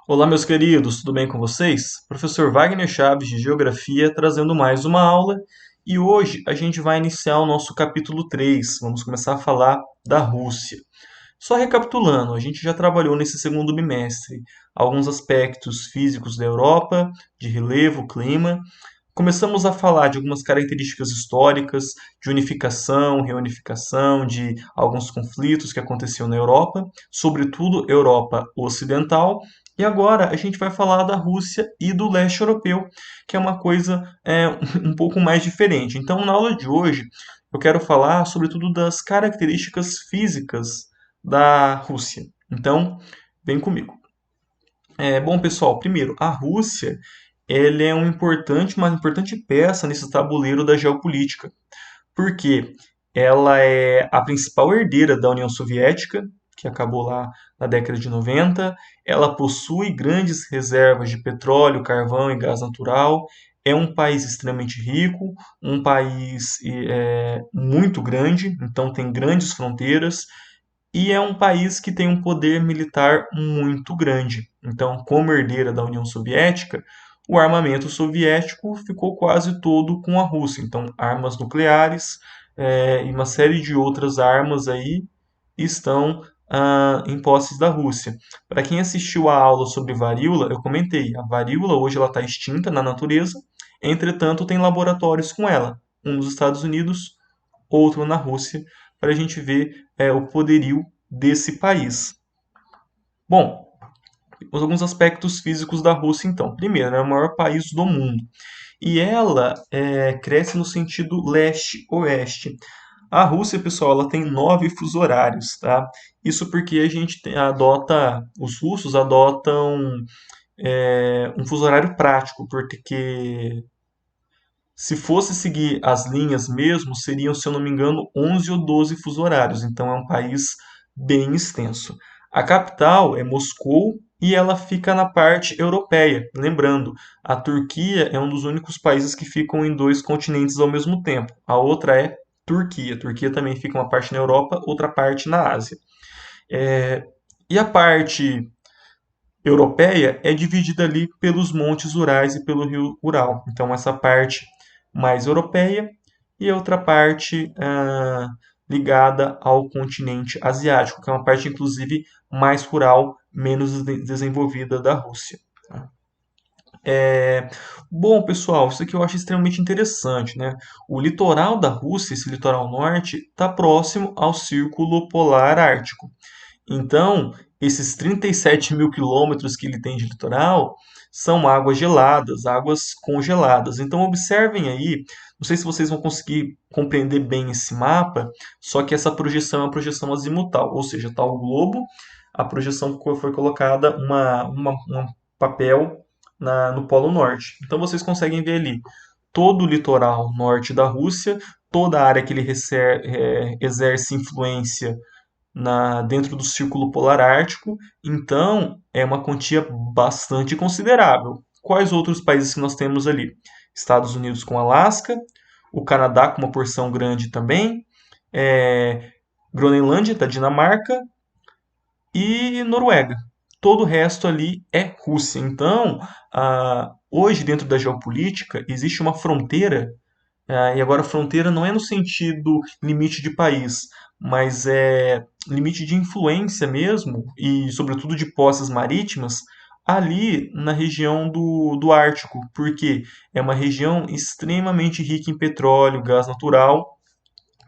Olá, meus queridos, tudo bem com vocês? Professor Wagner Chaves, de Geografia, trazendo mais uma aula. E hoje a gente vai iniciar o nosso capítulo 3. Vamos começar a falar da Rússia. Só recapitulando, a gente já trabalhou nesse segundo bimestre alguns aspectos físicos da Europa, de relevo, clima. Começamos a falar de algumas características históricas, de unificação, reunificação, de alguns conflitos que aconteciam na Europa, sobretudo Europa Ocidental. E agora a gente vai falar da Rússia e do leste europeu, que é uma coisa um pouco mais diferente. Então, na aula de hoje, eu quero falar sobretudo das características físicas da Rússia. Então, vem comigo. Bom, pessoal, primeiro, a Rússia ele é uma importante peça nesse tabuleiro da geopolítica, porque ela é a principal herdeira da União Soviética, que acabou lá na década de 90. Ela possui grandes reservas de petróleo, carvão e gás natural. É um país extremamente rico, um país muito grande, então tem grandes fronteiras, e é um país que tem um poder militar muito grande. Então, como herdeira da União Soviética, o armamento soviético ficou quase todo com a Rússia. Então, armas nucleares e uma série de outras armas aí estão em posses da Rússia. Para quem assistiu a aula sobre varíola, eu comentei, a varíola hoje ela está extinta na natureza, entretanto tem laboratórios com ela, um nos Estados Unidos, outro na Rússia, para a gente ver o poderio desse país. Bom, alguns aspectos físicos da Rússia, então. Primeiro, ela é o maior país do mundo. E ela cresce no sentido leste-oeste. A Rússia, pessoal, ela tem 9 fusos horários, tá? Isso porque a gente os russos adotam um fuso horário prático, porque se fosse seguir as linhas mesmo, seriam, se eu não me engano, 11 ou 12 fusos horários. Então é um país bem extenso. A capital é Moscou e ela fica na parte europeia. Lembrando, a Turquia é um dos únicos países que ficam em dois continentes ao mesmo tempo. A outra é Turquia. A Turquia também fica uma parte na Europa, outra parte na Ásia. É, E a parte europeia é dividida ali pelos montes Urais e pelo rio Ural. Então, essa parte mais europeia e a outra parte ligada ao continente asiático, que é uma parte, inclusive, mais rural, menos desenvolvida da Rússia. Tá? Bom, pessoal, isso aqui eu acho extremamente interessante, né? O litoral da Rússia, esse litoral norte, está próximo ao Círculo Polar Ártico. Então, esses 37 mil quilômetros que ele tem de litoral são águas geladas, águas congeladas. Então, observem aí, não sei se vocês vão conseguir compreender bem esse mapa, só que essa projeção é uma projeção azimutal, ou seja, está o globo, a projeção foi colocada um papel no Polo Norte. Então, vocês conseguem ver ali todo o litoral norte da Rússia, toda a área que ele exerce influência dentro do Círculo Polar Ártico, então é uma quantia bastante considerável. Quais outros países que nós temos ali? Estados Unidos com Alasca, o Canadá com uma porção grande também, Groenlândia da Dinamarca e Noruega. Todo o resto ali é Rússia. Então, hoje dentro da geopolítica existe uma fronteira e agora fronteira não é no sentido limite de país, mas é limite de influência mesmo, e sobretudo de posses marítimas, ali na região do Ártico, porque é uma região extremamente rica em petróleo, gás natural,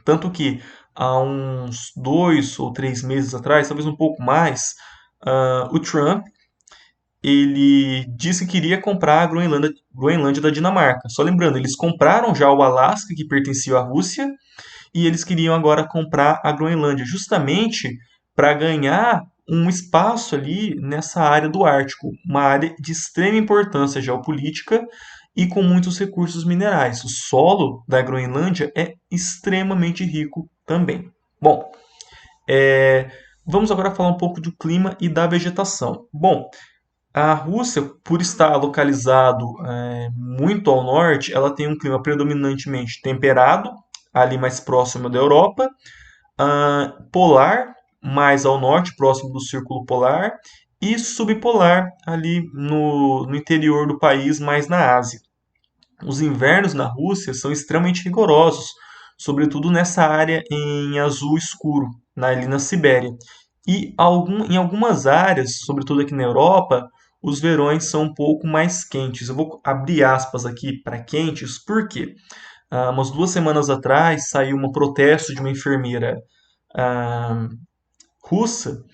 tanto que há uns 2 ou 3 meses atrás, talvez um pouco mais, o Trump ele disse que queria comprar a Groenlândia da Dinamarca. Só lembrando, eles compraram já o Alasca, que pertencia à Rússia, e eles queriam agora comprar a Groenlândia, justamente para ganhar um espaço ali nessa área do Ártico, uma área de extrema importância geopolítica e com muitos recursos minerais. O solo da Groenlândia é extremamente rico também. Bom, vamos agora falar um pouco do clima e da vegetação. Bom, a Rússia, por estar localizado muito ao norte, ela tem um clima predominantemente temperado, ali mais próximo da Europa, polar, mais ao norte, próximo do Círculo Polar, e subpolar ali no interior do país, mais na Ásia. Os invernos na Rússia são extremamente rigorosos, sobretudo nessa área em azul escuro, ali na Sibéria. E em algumas áreas, sobretudo aqui na Europa, os verões são um pouco mais quentes. Eu vou abrir aspas aqui para quentes, porque umas 2 semanas atrás saiu um protesto de uma enfermeira ah, russa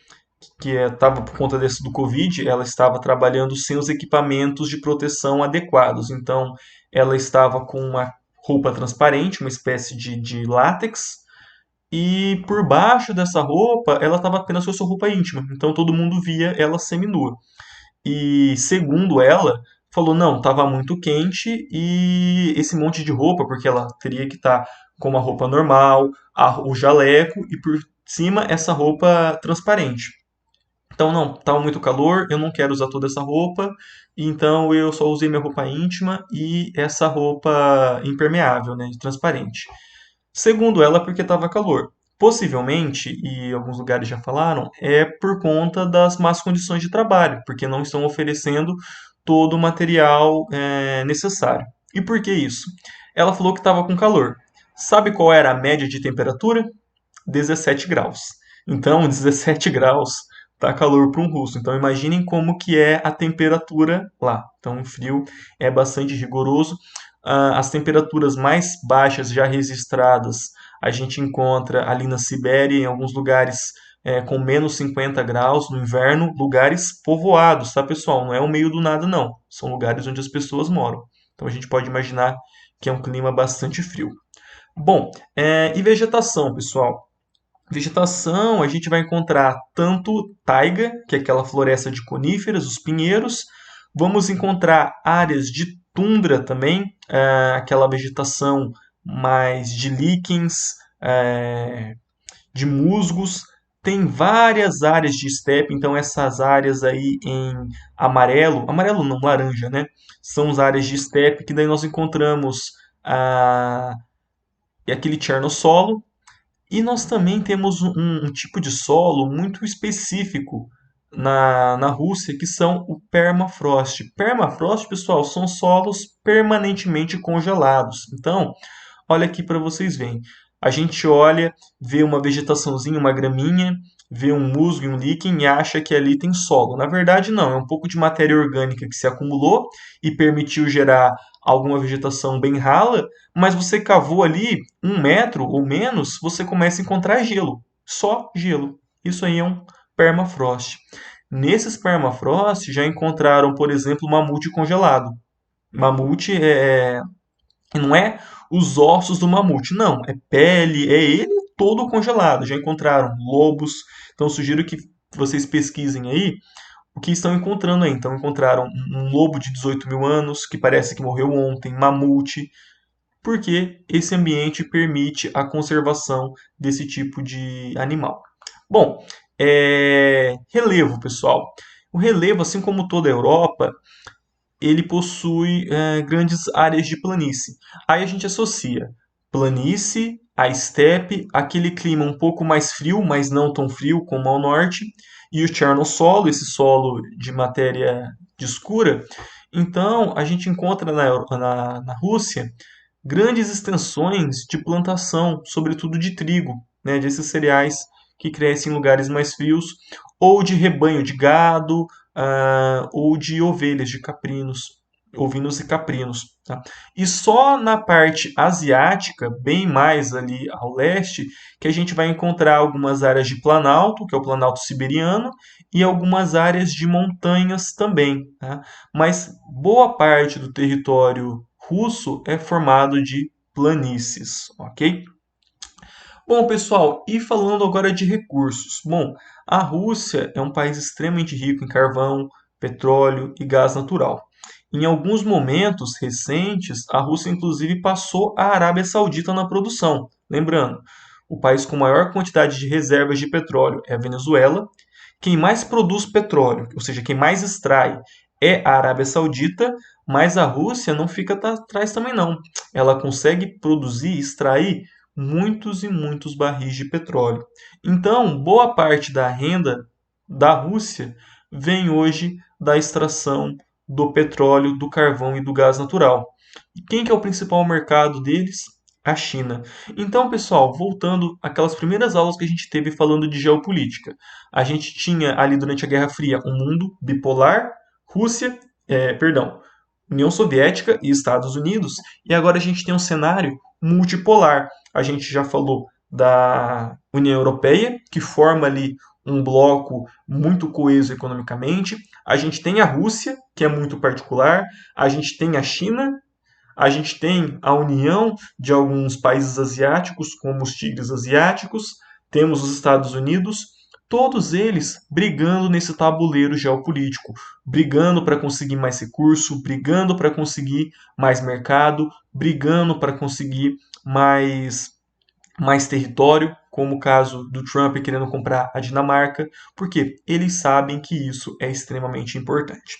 que estava por conta do Covid, ela estava trabalhando sem os equipamentos de proteção adequados. Então, ela estava com uma roupa transparente, uma espécie de látex, e por baixo dessa roupa, ela estava apenas com a sua roupa íntima. Então, todo mundo via ela seminua. E, segundo ela, falou, não, estava muito quente e esse monte de roupa, porque ela teria que estar com uma roupa normal, o jaleco e por cima essa roupa transparente. Então, não, estava muito calor, eu não quero usar toda essa roupa, então eu só usei minha roupa íntima e essa roupa impermeável, né, transparente. Segundo ela, porque estava calor. Possivelmente, e alguns lugares já falaram, é por conta das más condições de trabalho, porque não estão oferecendo todo o material necessário. E por que isso? Ela falou que estava com calor. Sabe qual era a média de temperatura? 17 graus. Então, 17 graus tá calor para um russo. Então, imaginem como que é a temperatura lá. Então, o frio é bastante rigoroso. As temperaturas mais baixas já registradas a gente encontra ali na Sibéria, em alguns lugares com menos 50 graus no inverno, lugares povoados, tá, pessoal? Não é o meio do nada, não. São lugares onde as pessoas moram. Então, a gente pode imaginar que é um clima bastante frio. Bom, e vegetação, pessoal? Vegetação, a gente vai encontrar tanto taiga, que é aquela floresta de coníferas, os pinheiros. Vamos encontrar áreas de tundra também, aquela vegetação mais de líquens, de musgos. Tem várias áreas de estepe, então essas áreas aí em amarelo, amarelo não, laranja, né? São as áreas de estepe que daí nós encontramos aquele tchernossolo, e nós também temos um tipo de solo muito específico na Rússia, que são o permafrost. Permafrost, pessoal, são solos permanentemente congelados. Então, olha aqui para vocês verem. A gente olha, vê uma vegetaçãozinha, uma graminha, vê um musgo e um líquen e acha que ali tem solo. Na verdade, não. É um pouco de matéria orgânica que se acumulou e permitiu gerar alguma vegetação bem rala, mas você cavou ali 1 metro ou menos, você começa a encontrar gelo. Só gelo. Isso aí é um permafrost. Nesses permafrost já encontraram, por exemplo, mamute congelado. Mamute não é os ossos do mamute, não. É pele, é ele todo congelado. Já encontraram lobos. Então sugiro que vocês pesquisem aí o que estão encontrando aí. Então encontraram um lobo de 18 mil anos, que parece que morreu ontem, mamute, porque esse ambiente permite a conservação desse tipo de animal. Bom, relevo, pessoal. O relevo, assim como toda a Europa, ele possui grandes áreas de planície. Aí a gente associa planície, a estepe, aquele clima um pouco mais frio, mas não tão frio como ao norte, e o Chernossolo, esse solo de matéria de escura. Então, a gente encontra na Rússia grandes extensões de plantação, sobretudo de trigo, né, desses cereais que crescem em lugares mais frios, ou de rebanho de gado, ou de ovelhas, de caprinos, ovinos e caprinos. Tá? E só na parte asiática, bem mais ali ao leste, que a gente vai encontrar algumas áreas de planalto, que é o planalto siberiano, e algumas áreas de montanhas também. Tá? Mas boa parte do território russo é formado de planícies, ok? Bom, pessoal, e falando agora de recursos. Bom, a Rússia é um país extremamente rico em carvão, petróleo e gás natural. Em alguns momentos recentes, a Rússia inclusive passou a Arábia Saudita na produção. Lembrando, o país com maior quantidade de reservas de petróleo é a Venezuela. Quem mais produz petróleo, ou seja, quem mais extrai, é a Arábia Saudita, mas a Rússia não fica atrás também não. Ela consegue produzir, extrair muitos e muitos barris de petróleo. Então, boa parte da renda da Rússia vem hoje da extração do petróleo, do carvão e do gás natural. E quem que é o principal mercado deles? A China. Então, pessoal, voltando àquelas primeiras aulas que a gente teve falando de geopolítica. A gente tinha ali durante a Guerra Fria um mundo bipolar, Rússia, União Soviética e Estados Unidos, e agora a gente tem um cenário multipolar. A gente já falou da União Europeia, que forma ali um bloco muito coeso economicamente. A gente tem a Rússia, que é muito particular. A gente tem a China. A gente tem a união de alguns países asiáticos, como os tigres asiáticos. Temos os Estados Unidos. Todos eles brigando nesse tabuleiro geopolítico, brigando para conseguir mais recurso, brigando para conseguir mais mercado, brigando para conseguir mais território, como o caso do Trump querendo comprar a Dinamarca, porque eles sabem que isso é extremamente importante.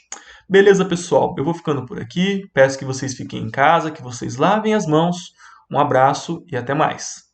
Beleza, pessoal? Eu vou ficando por aqui. Peço que vocês fiquem em casa, que vocês lavem as mãos. Um abraço e até mais.